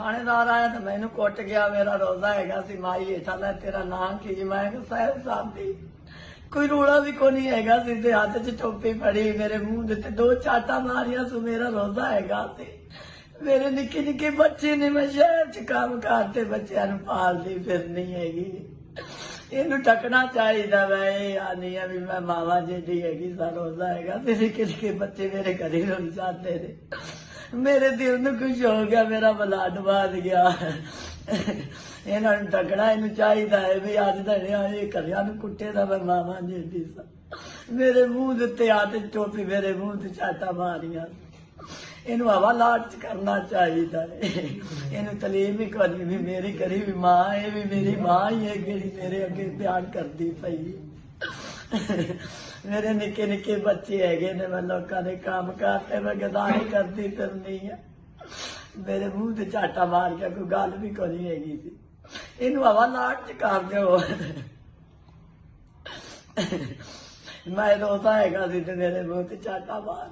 थानेदार आया तो मैनू कुट गया, मेरा रोजा हैगा सी, माई हेठा लै तेरा नाम की, मैं कहा साहब साहब दी कोई रोड़ा भी को नहीं हैगा सी, ते हाथ च टोपी फड़ी मेरे मुंह दे दो चाटा मारिया सु, मेरा रोजा हैगा सी। मेरे निक्के निक्के बच्चे ने, मैं शहर च काम करते बच्चों नूं पालदी फिरनी हैगी, इनू ढकना चाहिए। मैं ये आनी है भी मैं मावा जेडी हैगी सा, रोजा हैगा ते निक्के निक्के बच्चे मेरे घरे रुल जाते ने, मेरे दिल नूं कुछ हो गया, मेरा ब्लड बध गया। इन्हां नूं ढकना इनू चाहिए है भी अज दड़िया ये घरिया नूं कुट्टे दा मैं मावा जेडी सा, मेरे मुंह दे उत्ते हाथ टोपी मेरे मुंह ते चाटा मारिया। इनू हवा लाट च करना चाहिए है, इनू तलीम ही करनी भी मेरी करी भी मां, ये भी मेरी मां ही है जेड़ी मेरे अगे प्यार करती पई। मेरे निक्के निक्के बच्चे हैगे ने, मैं लोगों के काम करते मैं गदारी करती फिरनी है, मेरे मुंह से झाटा मार के कोई गल भी को नहीं हैगी सी। इनू हवा लाट च कर दो। मैं रोजा हैगा सी ते मेरे मुंह से झाटा मार